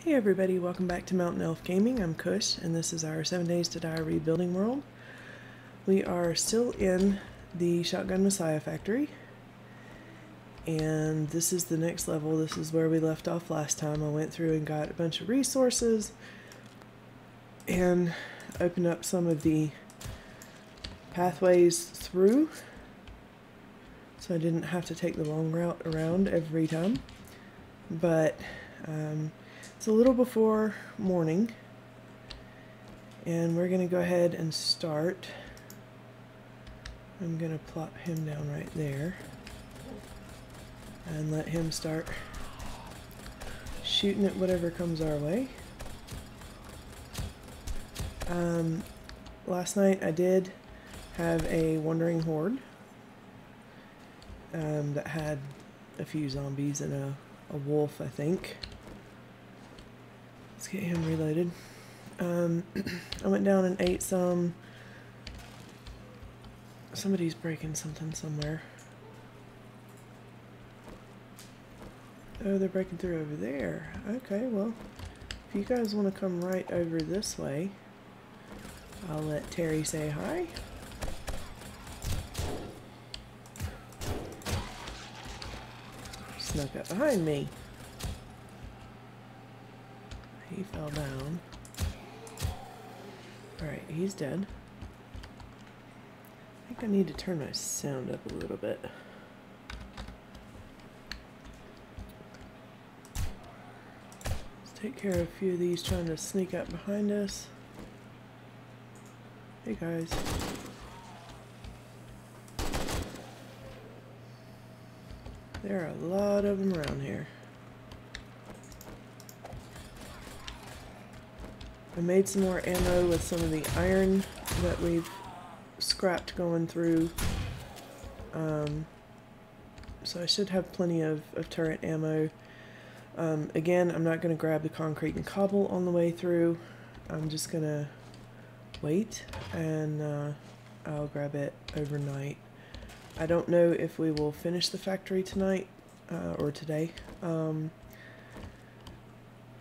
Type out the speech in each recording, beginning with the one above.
Hey everybody, welcome back to Mountain Elf Gaming. I'm Kush, and this is our 7 Days to Die Rebuilding World. We are still in the Shotgun Messiah factory, and this is the next level. This is where we left off last time. I went through and got a bunch of resources and opened up some of the pathways through, so I didn't have to take the long route around every time. But it's a little before morning, and we're going to go ahead and start. I'm going to plop him down right there and let him start shooting at whatever comes our way. Last night I did have a wandering horde that had a few zombies and a wolf, I think. Let's get him reloaded. I went down and ate some. Somebody's breaking something somewhere. Oh, they're breaking through over there. Okay, well, if you guys want to come right over this way, I'll let Terry say hi. Snuck up behind me. He fell down. Alright, he's dead. I think I need to turn my sound up a little bit. Let's take care of a few of these trying to sneak up behind us. Hey guys. There are a lot of them around here. I made some more ammo with some of the iron that we've scrapped going through. So I should have plenty of turret ammo. Again, I'm not going to grab the concrete and cobble on the way through. I'm just going to wait, and I'll grab it overnight. I don't know if we will finish the factory tonight or today.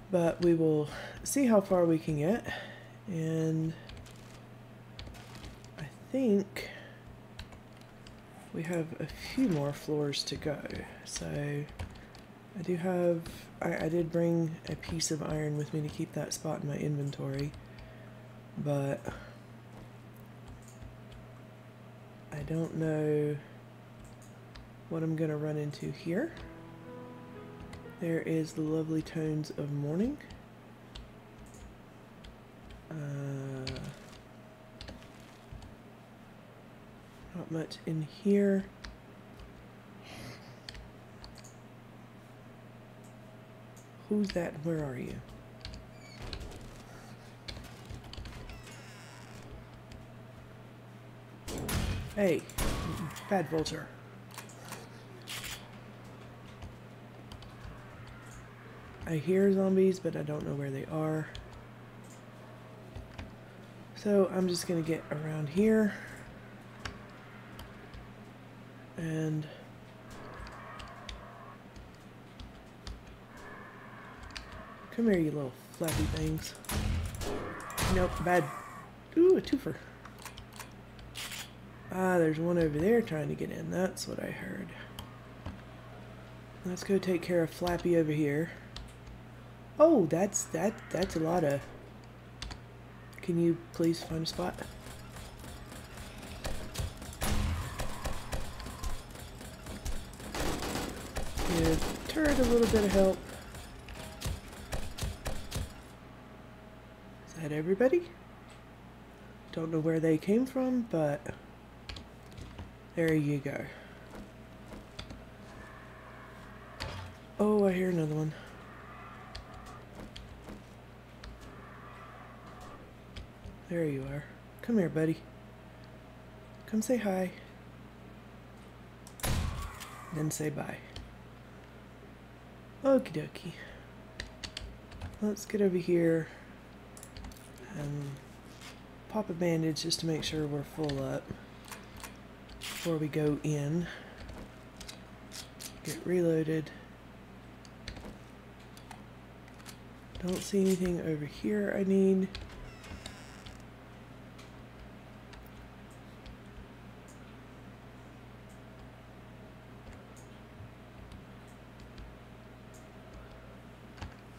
But we will see how far we can get, and I think we have a few more floors to go. So I do have, I did bring a piece of iron with me to keep that spot in my inventory, but I don't know what I'm going to run into here. There is the lovely tones of morning. Not much in here. Who's that? Where are you? Hey, bad vulture. I hear zombies, but I don't know where they are. So I'm just going to get around here. And come here, you little flappy things. Nope, bad. Ooh, a twofer. Ah, there's one over there trying to get in. That's what I heard. Let's go take care of Flappy over here. Oh, that's a lot of... Can you please find a spot? Give turret a little bit of help. Is that everybody? Don't know where they came from, but there you go. Oh, I hear another one. There you are. Come here, buddy. Come say hi. Then say bye. Okie dokie. Let's get over here and pop a bandage just to make sure we're full up before we go in. Get reloaded. Don't see anything over here I need.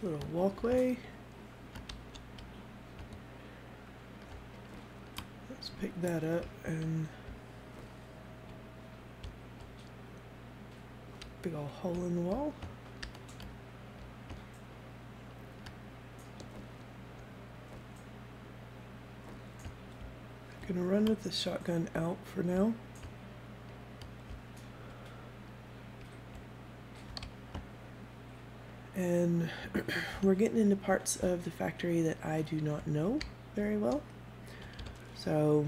Little walkway. Let's pick that up and big old hole in the wall. I'm gonna run with the shotgun out for now. And we're getting into parts of the factory that I do not know very well. So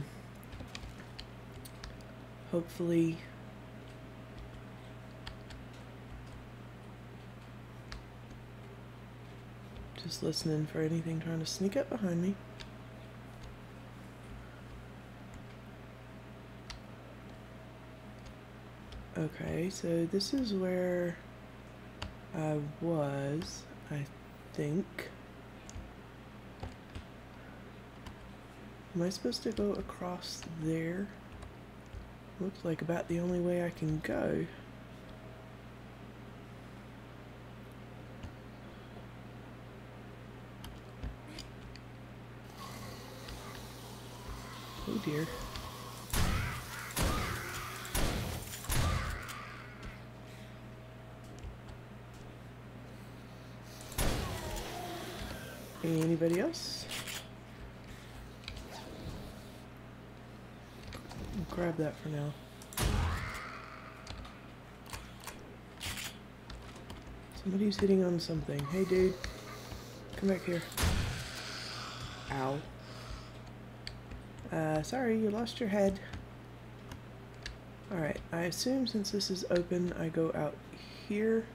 hopefully just listening for anything trying to sneak up behind me. Okay, so this is where I was, I think. Am I supposed to go across there? Looks like about the only way I can go. Oh dear. Anybody else? I'll grab that for now. Somebody's hitting on something. Hey dude, come back here. Ow. Sorry, you lost your head. Alright, I assume since this is open, I go out here.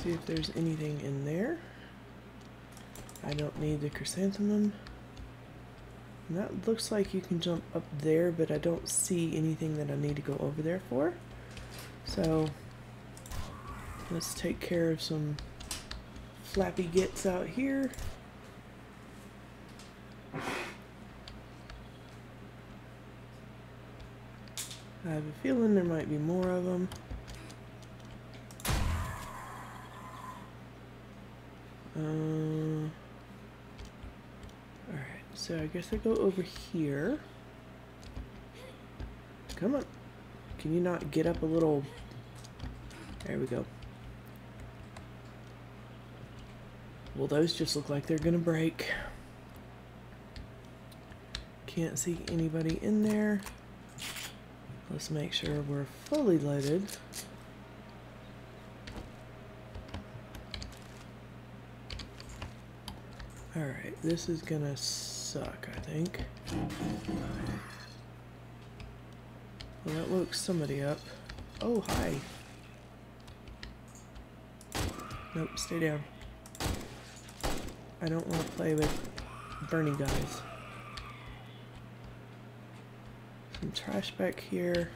See if there's anything in there. I don't need the chrysanthemum. And that looks like you can jump up there, but I don't see anything that I need to go over there for. So let's take care of some flappy gits out here. I have a feeling there might be more of them. Alright, so I guess I go over here. Come on. Can you not get up a little? There we go. Well, those just look like they're gonna break. Can't see anybody in there. Let's make sure we're fully loaded. Alright, this is gonna suck, I think. Well, that woke somebody up. Oh, hi. Nope, stay down. I don't want to play with Bernie guys. Some trash back here.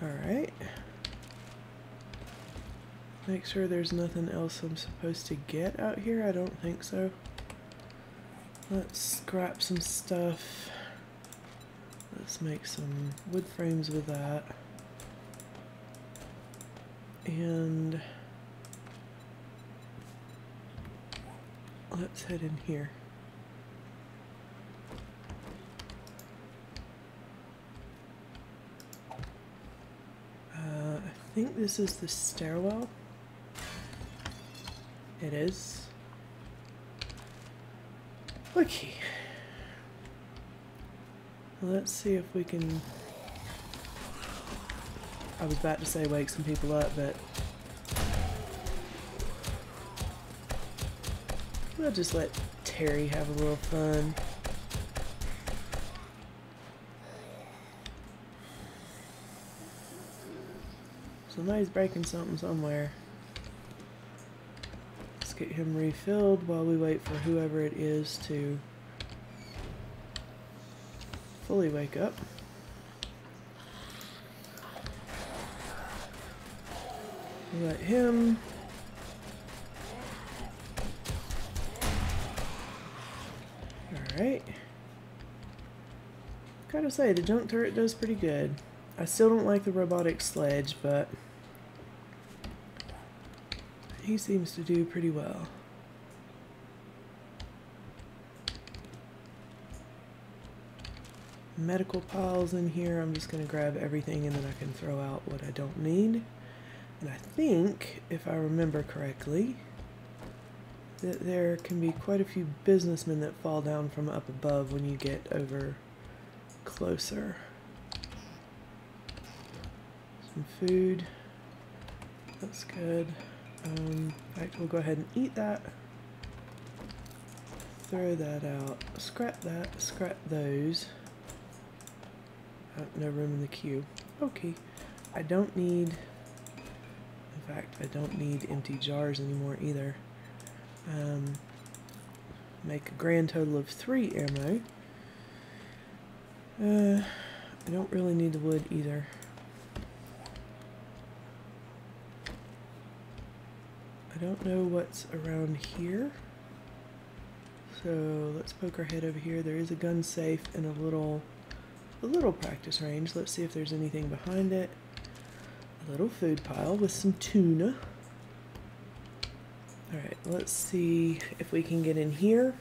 Alright. Make sure there's nothing else I'm supposed to get out here. I don't think so. Let's scrap some stuff. Let's make some wood frames with that. And let's head in here. I think this is the stairwell. It is. Okay. Let's see if we can... I was about to say wake some people up, but we'll just let Terry have a little fun. Somebody's breaking something somewhere. Let's get him refilled while we wait for whoever it is to fully wake up. Let him. Alright. Gotta say, the junk turret does pretty good. I still don't like the robotic sledge, but he seems to do pretty well. Medical piles in here. I'm just going to grab everything and then I can throw out what I don't need. And I think, if I remember correctly, that there can be quite a few businessmen that fall down from up above when you get over closer. Some food. That's good. In fact, we'll go ahead and eat that. Throw that out. Scrap that. Scrap those. No room in the queue. Okay. I don't need... In fact, I don't need empty jars anymore either. Make a grand total of 3 ammo. I don't really need the wood either. I don't know what's around here. So let's poke our head over here. There is a gun safe and a little practice range. Let's see if there's anything behind it. A little food pile with some tuna. Alright, let's see if we can get in here.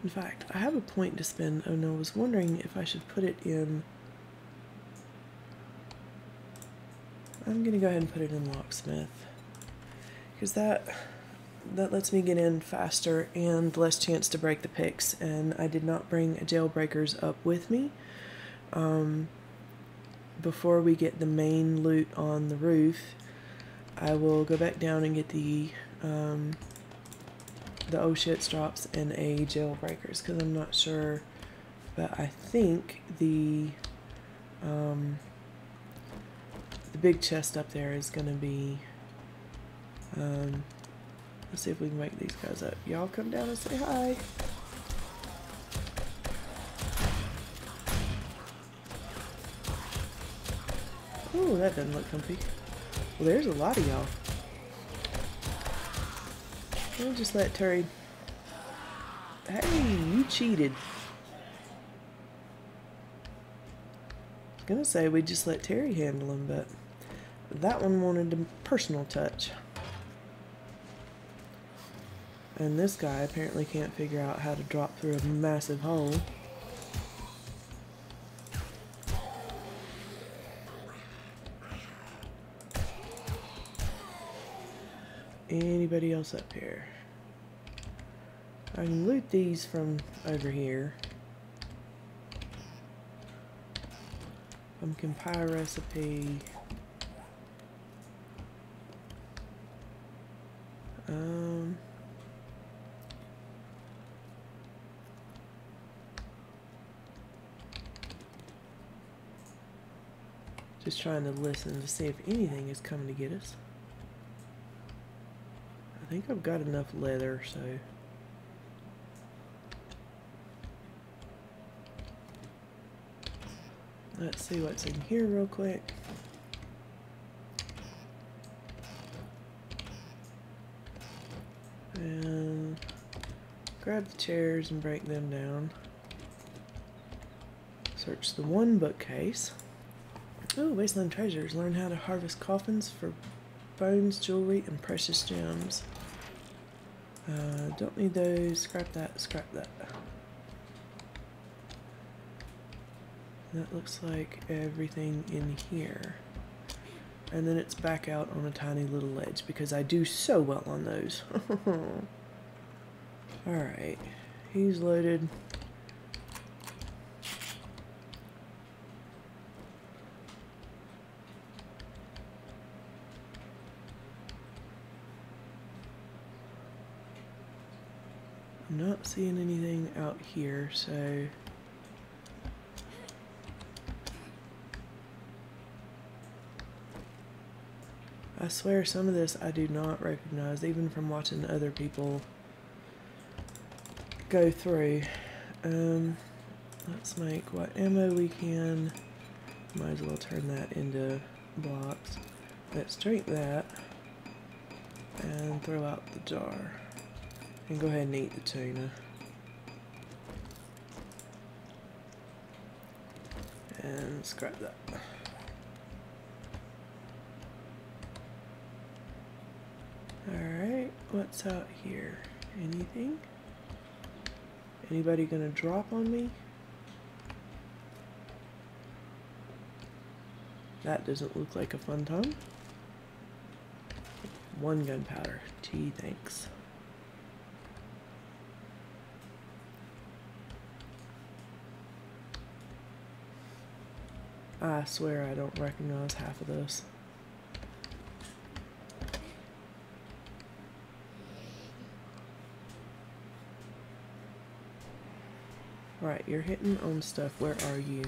In fact, I have a point to spend. Oh no, I was wondering if I should put it in... I'm going to go ahead and put it in locksmith. Because that lets me get in faster and less chance to break the picks. And I did not bring jailbreakers up with me. Before we get the main loot on the roof, I will go back down and get the oh shits drops and a jailbreakers, because I'm not sure, but I think the big chest up there is going to be, let's see if we can wake these guys up. Y'all come down and say hi. Oh, that doesn't look comfy. Well, there's a lot of y'all. We'll just let Terry... Hey, you cheated. I was gonna say we just let Terry handle him, but that one wanted a personal touch. And this guy apparently can't figure out how to drop through a massive hole. Anybody else up here? I can loot these from over here. Pumpkin pie recipe. Just trying to listen to see if anything is coming to get us. I think I've got enough leather, so... Let's see what's in here real quick. And grab the chairs and break them down. Search the one bookcase. Oh, Wasteland Treasures. Learn how to harvest coffins for bones, jewelry, and precious gems. Don't need those. Scrap that. Scrap that. That looks like everything in here. And then it's back out on a tiny little ledge because I do so well on those. Alright. He's loaded. I'm not seeing anything out here, so... I swear some of this I do not recognize, even from watching other people go through. Let's make what ammo we can. Might as well turn that into blocks. Let's drink that and throw out the jar and go ahead and eat the tuna. And scrap that. Alright, what's out here? Anything? Anybody gonna drop on me? That doesn't look like a fun time. 1 gunpowder. Gee, thanks. I swear I don't recognize half of this. Alright, you're hitting on stuff. Where are you?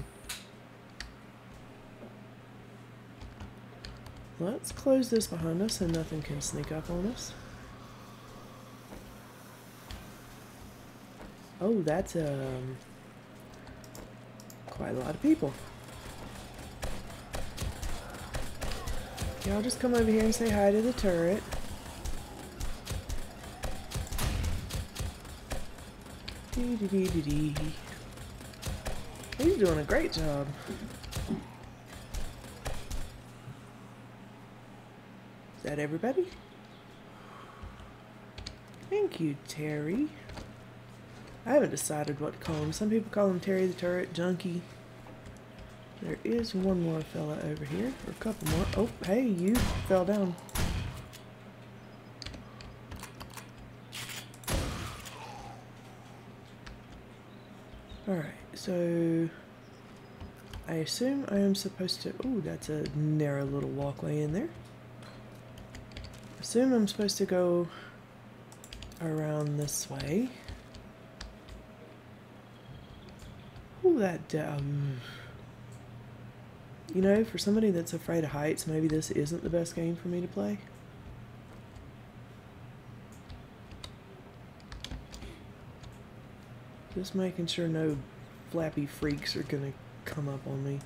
Let's close this behind us so nothing can sneak up on us. Oh, that's quite a lot of people. Y'all just come over here and say hi to the turret. Dee-dee-dee-dee-dee. He's doing a great job. Is that everybody? Thank you, Terry. I haven't decided what to call him. Some people call him Terry the Turret, Junkie. There is one more fella over here, or a couple more. Oh, hey, you fell down. Alright, so I assume I am supposed to... Oh, that's a narrow little walkway in there. Assume I'm supposed to go around this way. Oh, that... you know, for somebody that's afraid of heights, maybe this isn't the best game for me to play. Just making sure no flappy freaks are gonna come up on me.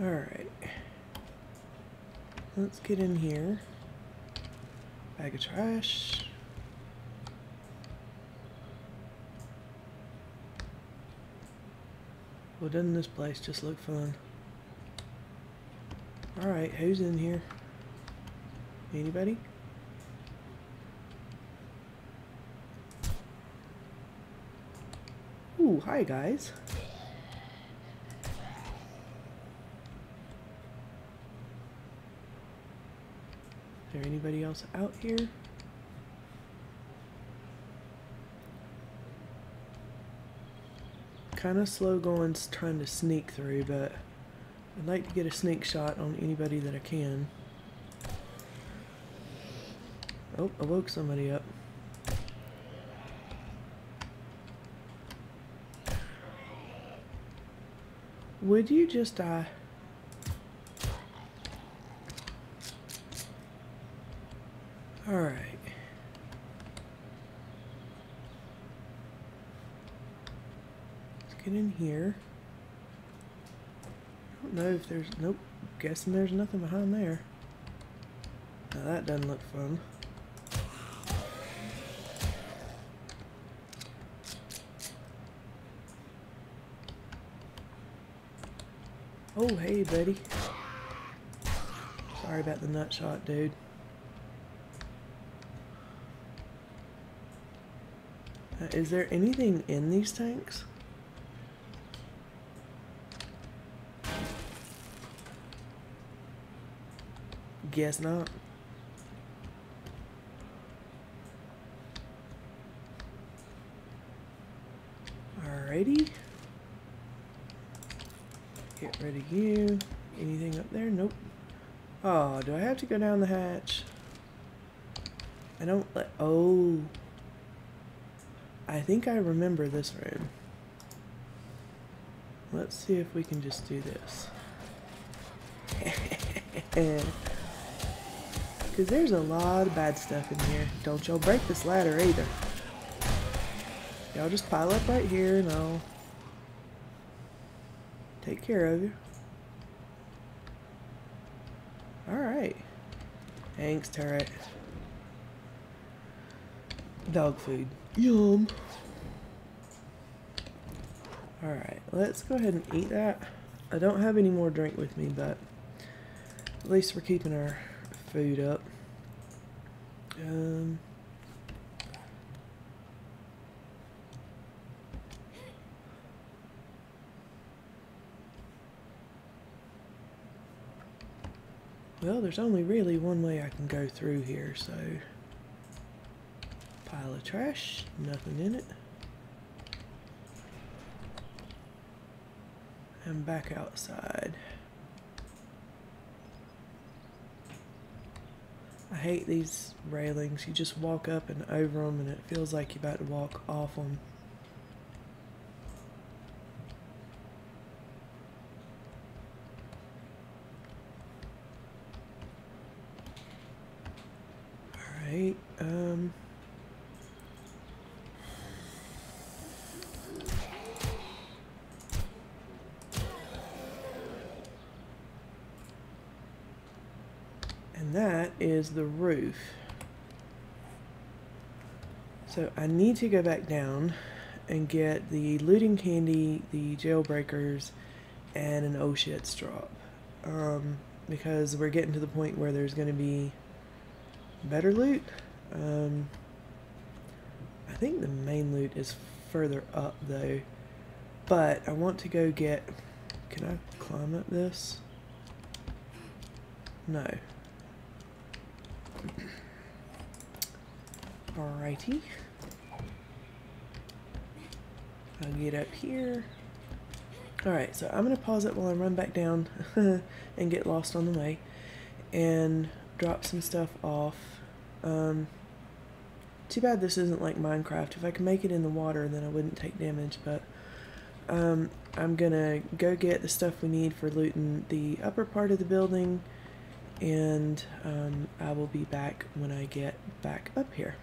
Alright. Let's get in here. Bag of trash. Well, doesn't this place just look fun? Alright, who's in here? Anybody? Ooh, hi guys. Is there anybody else out here? Kind of slow going, trying to sneak through, but I'd like to get a sneak shot on anybody that I can. Oh, I woke somebody up. Would you just die? Alright. Let's get in here. I don't know if there's... Nope. Guessing there's nothing behind there. Now that doesn't look fun. Oh, hey, buddy. Sorry about the nut shot, dude. Is there anything in these tanks? Guess not. Alrighty. Get rid of you. Anything up there? Nope. Oh, do I have to go down the hatch? I don't let... Oh. I think I remember this room. Let's see if we can just do this. Because there's a lot of bad stuff in here. Don't y'all break this ladder either. Y'all just pile up right here and I'll take care of you. Alright. Thanks, turret. Dog food. Yum. Alright, let's go ahead and eat that. I don't have any more drink with me, but at least we're keeping our food up. Well, there's only really one way I can go through here, so pile of trash, nothing in it. And back outside. I hate these railings. You just walk up and over them and it feels like you're about to walk off them. Alright, and that is the roof. So I need to go back down and get the looting candy, the jailbreakers, and an oh shits drop. Because we're getting to the point where there's going to be better loot. I think the main loot is further up though, but I want to go get, can I climb up this? No. Alrighty. I'll get up here. Alright, so I'm going to pause it while I run back down and get lost on the way and drop some stuff off. Too bad this isn't like Minecraft. If I could make it in the water, then I wouldn't take damage, but I'm gonna go get the stuff we need for looting the upper part of the building, and I will be back when I get back up here.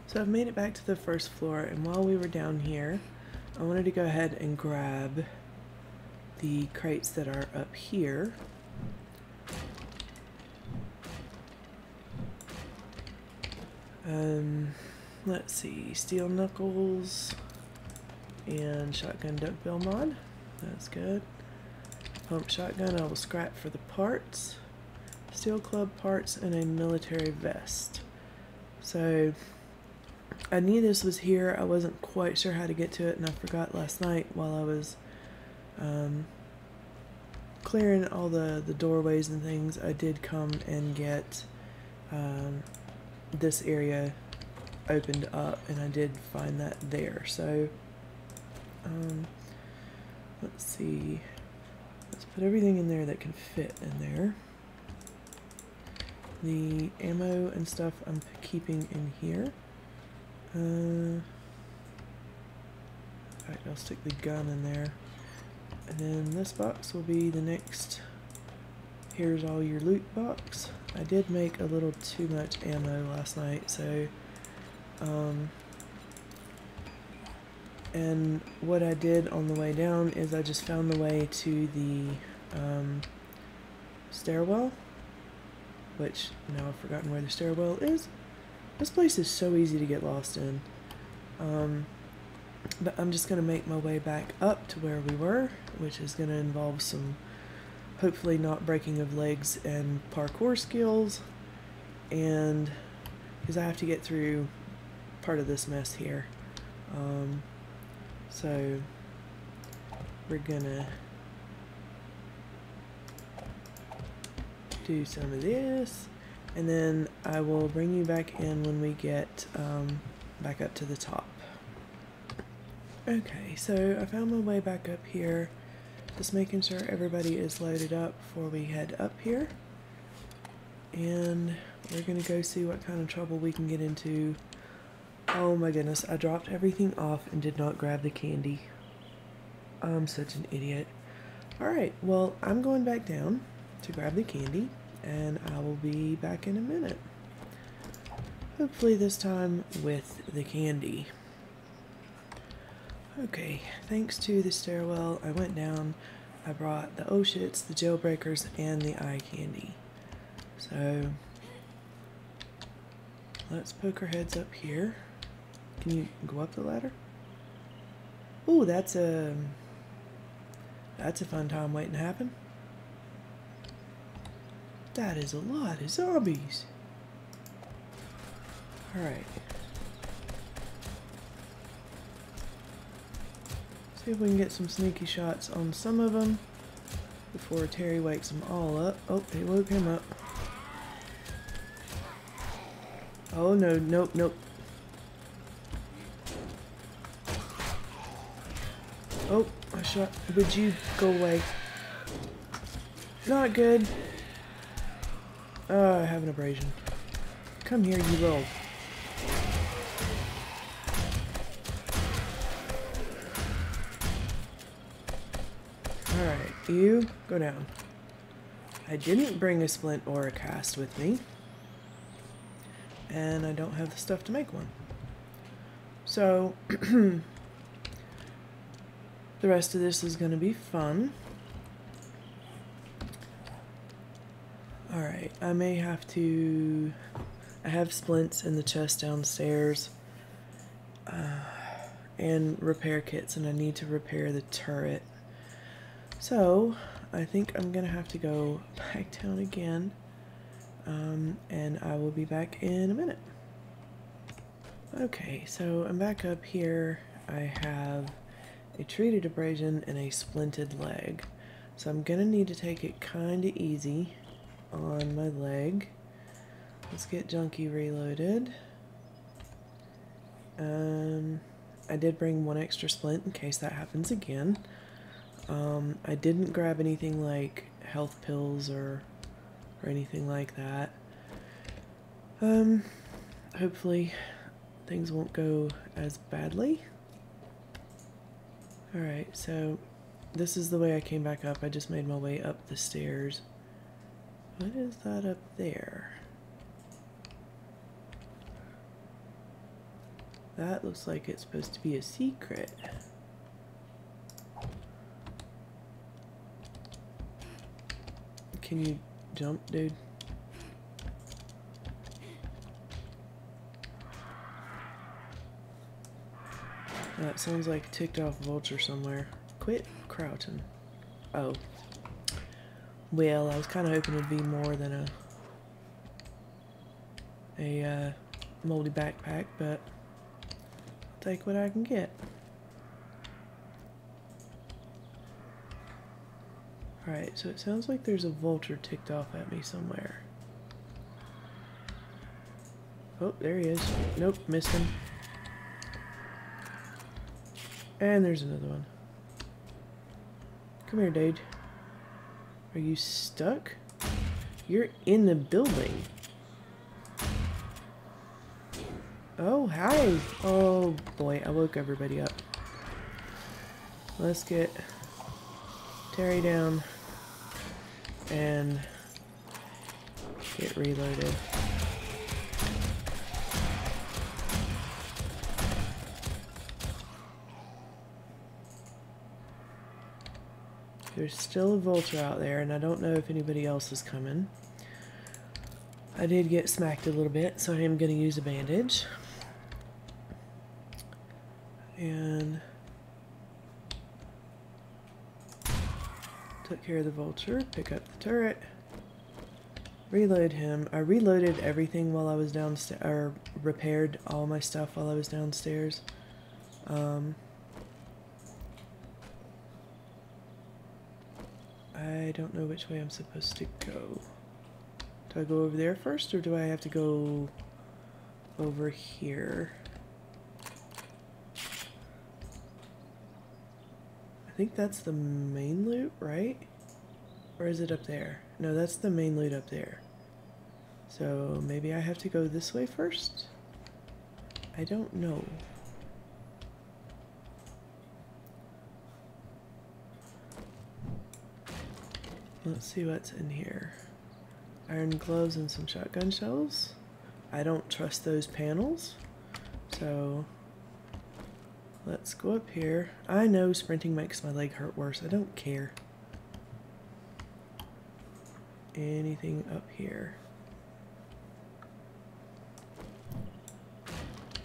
So I've made it back to the first floor, and while we were down here, I wanted to go ahead and grab the crates that are up here. Let's see, steel knuckles and shotgun duckbill mod. That's good. Pump shotgun I will scrap for the parts. Steel club parts and a military vest. So I knew this was here. I wasn't quite sure how to get to it, and I forgot last night while I was clearing all the doorways and things. I did come and get this area opened up, and I did find that there. So let's see, let's put everything in there that can fit in there. The ammo and stuff I'm keeping in here. In fact, I'll stick the gun in there, and then this box will be the next here's all your loot box. I did make a little too much ammo last night, so and what I did on the way down is I just found the way to the stairwell, which now I've forgotten where the stairwell is. This place is so easy to get lost in. But I'm just going to make my way back up to where we were, which is going to involve some hopefully not breaking of legs and parkour skills, and because I have to get through part of this mess here. So we're gonna do some of this, and then I will bring you back in when we get back up to the top. Okay, so I found my way back up here, just making sure everybody is loaded up before we head up here, and we're gonna go see what kind of trouble we can get into. Oh my goodness, I dropped everything off and did not grab the candy. I'm such an idiot. Alright, well, I'm going back down to grab the candy, and I will be back in a minute. Hopefully this time with the candy. Okay, thanks to the stairwell, I went down. I brought the oh shits, the jailbreakers, and the eye candy. So let's poke our heads up here. Can you go up the ladder? Ooh, that's a fun time waiting to happen. That is a lot of zombies. Alright. See if we can get some sneaky shots on some of them before Terry wakes them all up. Oh, he woke him up. Oh no, nope, nope. Oh, I shot. Would you go away? Not good. Oh, I have an abrasion. Come here, you little. Alright, you go down. I didn't bring a splint or a cast with me. And I don't have the stuff to make one. So, the rest of this is going to be fun. Alright, I may have to... I have splints in the chest downstairs. And repair kits, and I need to repair the turret. So, I think I'm going to have to go back down again. And I will be back in a minute. Okay, so I'm back up here. I have a treated abrasion and a splinted leg. So I'm gonna need to take it kinda easy on my leg. Let's get Junkie reloaded. I did bring one extra splint in case that happens again. I didn't grab anything like health pills or anything like that. Hopefully things won't go as badly. Alright, so this is the way I came back up. I just made my way up the stairs. What is that up there? That looks like it's supposed to be a secret. Can you jump, dude? That sounds like a ticked off vulture somewhere. Quit crouching. Oh. Well, I was kind of hoping it'd be more than a moldy backpack, but I'll take what I can get. Alright, so it sounds like there's a vulture ticked off at me somewhere. Oh, there he is. Nope, missed him. And there's another one. Come here, dude. Are you stuck? You're in the building. Oh, hi. Oh, boy. I woke everybody up. Let's get Terry down and get reloaded. There's still a vulture out there, and I don't know if anybody else is coming. I did get smacked a little bit, so I am going to use a bandage. And took care of the vulture, pick up the turret, reload him. I reloaded everything while I was downstairs, or repaired all my stuff while I was downstairs. I don't know which way I'm supposed to go. Do I go over there first, or do I have to go over here? I think that's the main loot, right? Or is it up there? No, that's the main loot up there. So maybe I have to go this way first? I don't know. Let's see what's in here. Iron gloves and some shotgun shells. I don't trust those panels, so Let's go up here. I know sprinting makes my leg hurt worse. I don't care. Anything up here?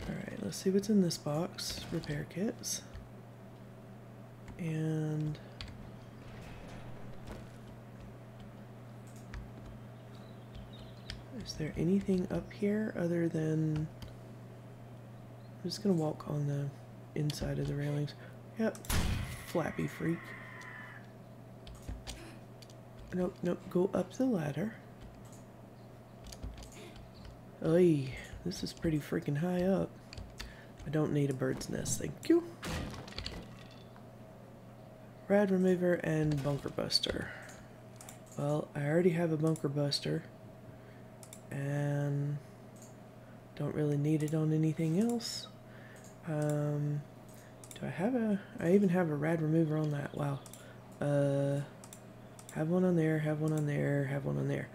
Alright, let's see what's in this box. Repair kits. And is there anything up here other than... I'm just gonna walk on the inside of the railings. Yep, Flappy Freak. Nope, nope, go up the ladder. Oy, this is pretty freaking high up. I don't need a bird's nest, thank you. Rad remover and bunker buster. Well, I already have a bunker buster and don't really need it on anything else. Do I have a... I even have a rad remover on that. Wow. Have one on there, have one on there, have one on there.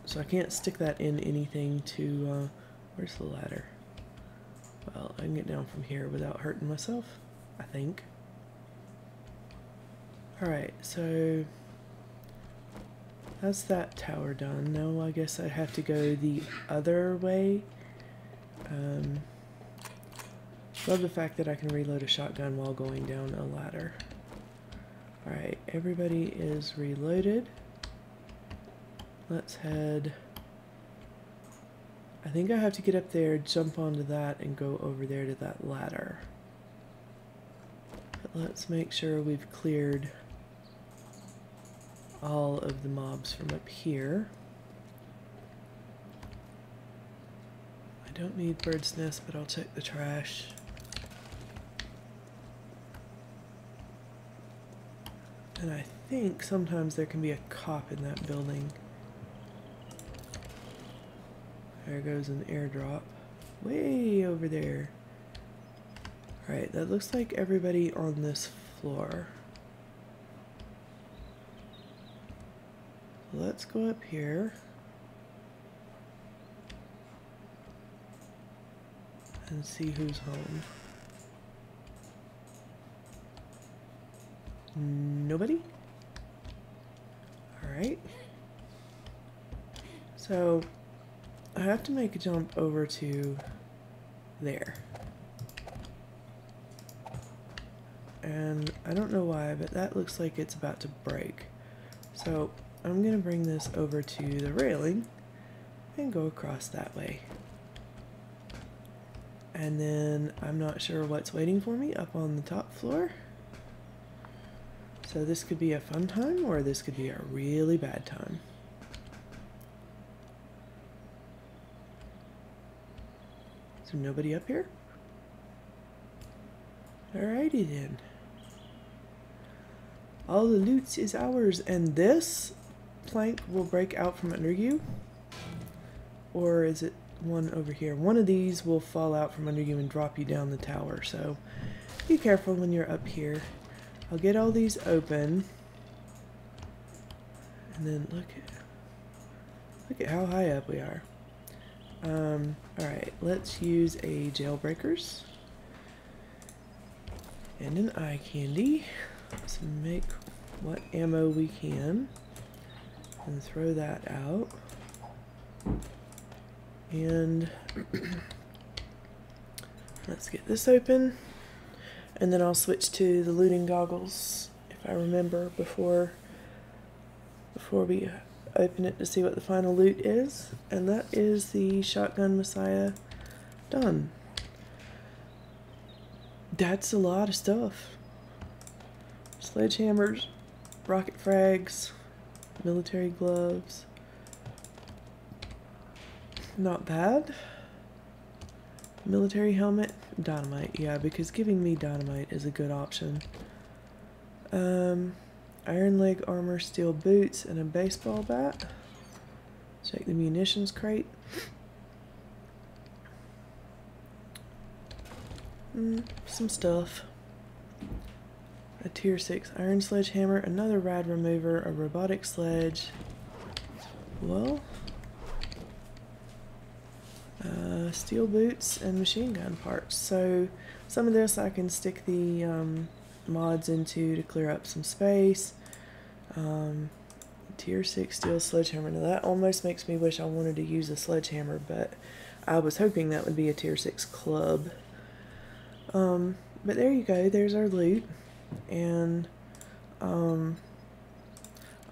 So I can't stick that in anything to... where's the ladder? Well, I can get down from here without hurting myself, I think. Alright, so... that's that tower done. Now I guess I'd have to go the other way. Love the fact that I can reload a shotgun while going down a ladder. Alright, everybody is reloaded. Let's head... I think I have to get up there, jump onto that, and go over there to that ladder. But let's make sure we've cleared all of the mobs from up here. I don't need bird's nest, but I'll check the trash. And I think sometimes there can be a cop in that building. There goes an airdrop. Way over there. Alright, that looks like everybody on this floor. Let's go up here. And see who's home. Nobody? Alright. So, I have to make a jump over to there. And I don't know why, but that looks like it's about to break. So, I'm going to bring this over to the railing and go across that way. And then I'm not sure what's waiting for me up on the top floor. So this could be a fun time or this could be a really bad time. So nobody up here? Alrighty then. All the loot is ours, and this plank will break out from under you. Or is it one over here? One of these will fall out from under you and drop you down the tower, so be careful when you're up here. I'll get all these open. And then look at how high up we are. Alright, let's use a jailbreakers and an eye candy to make what ammo we can and throw that out. And let's get this open, and then I'll switch to the looting goggles if I remember before we open it to see what the final loot is. And that is the Shotgun Messiah done. That's a lot of stuff. Sledgehammers, rocket frags, military gloves. Not bad. Military helmet, dynamite, yeah, because giving me dynamite is a good option. Iron leg armor, steel boots, and a baseball bat. Check the munitions crate. Some stuff. A tier 6 iron sledgehammer, another rad remover, a robotic sledge. Well, steel boots and machine gun parts. So some of this I can stick the mods into to clear up some space. Tier 6 steel sledgehammer. Now that almost makes me wish I wanted to use a sledgehammer, but I was hoping that would be a tier 6 club. But there you go, there's our loot. And I'm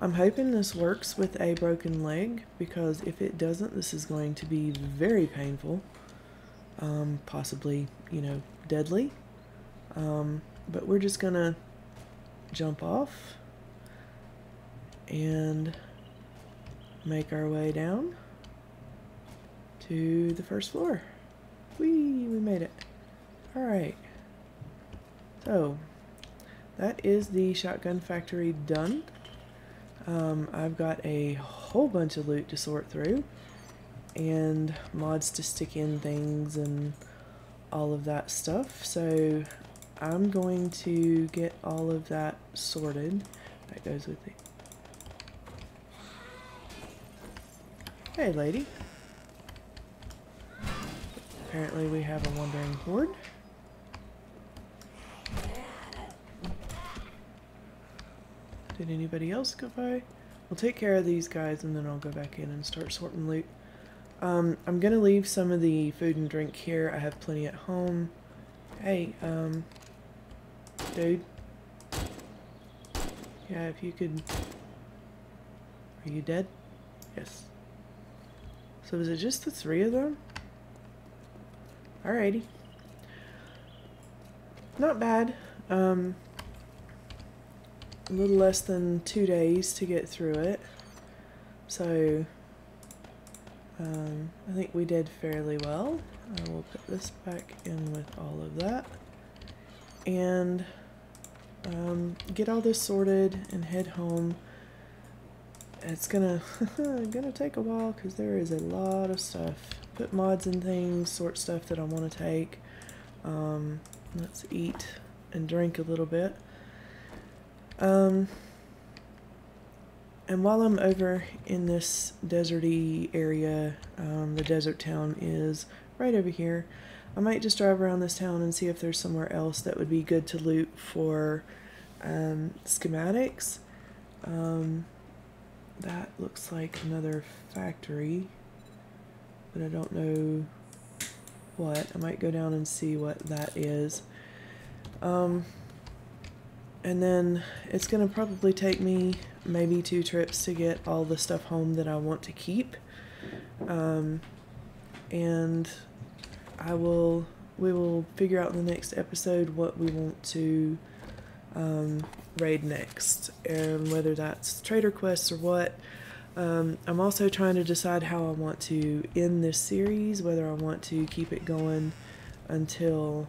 hoping this works with a broken leg, because if it doesn't, this is going to be very painful. Possibly, you know, deadly. But we're just gonna jump off and make our way down to the first floor. Whee! We made it. Alright. So, that is the shotgun factory done. I've got a whole bunch of loot to sort through, and mods to stick in things and all of that stuff. So I'm going to get all of that sorted. That goes with it. Hey, lady. Apparently we have a wandering horde. Did anybody else go by? We'll take care of these guys and then I'll go back in and start sorting loot. I'm gonna leave some of the food and drink here. I have plenty at home. Hey, dude. Yeah, if you could... Are you dead? Yes. So is it just the 3 of them? Alrighty. Not bad. A little less than 2 days to get through it. So, I think we did fairly well. I will put this back in with all of that. And get all this sorted and head home. It's gonna take a while because there is a lot of stuff. Put mods in things, sort stuff that I want to take. Let's eat and drink a little bit. And while I'm over in this deserty area, the desert town is right over here. I might just drive around this town and see if there's somewhere else that would be good to loot for schematics. That looks like another factory, but I don't know what. I might go down and see what that is. And then it's going to probably take me maybe 2 trips to get all the stuff home that I want to keep. And we will figure out in the next episode what we want to raid next, and whether that's trader quests or what. I'm also trying to decide how I want to end this series, whether I want to keep it going until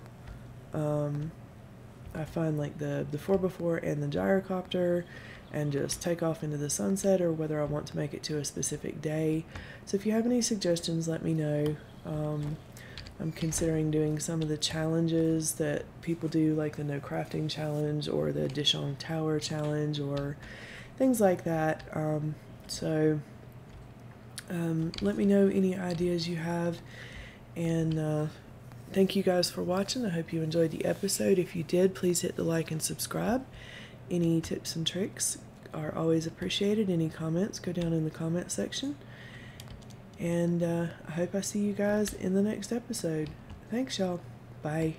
I find like the 4x4 and the gyrocopter and just take off into the sunset, or whether I want to make it to a specific day. So if you have any suggestions, let me know. I'm considering doing some of the challenges that people do, like the no crafting challenge or the Dishong Tower challenge or things like that. Let me know any ideas you have, and thank you guys for watching. I hope you enjoyed the episode. If you did, please hit the like and subscribe. Any tips and tricks are always appreciated. Any comments, go down in the comment section. And I hope I see you guys in the next episode. Thanks, y'all. Bye.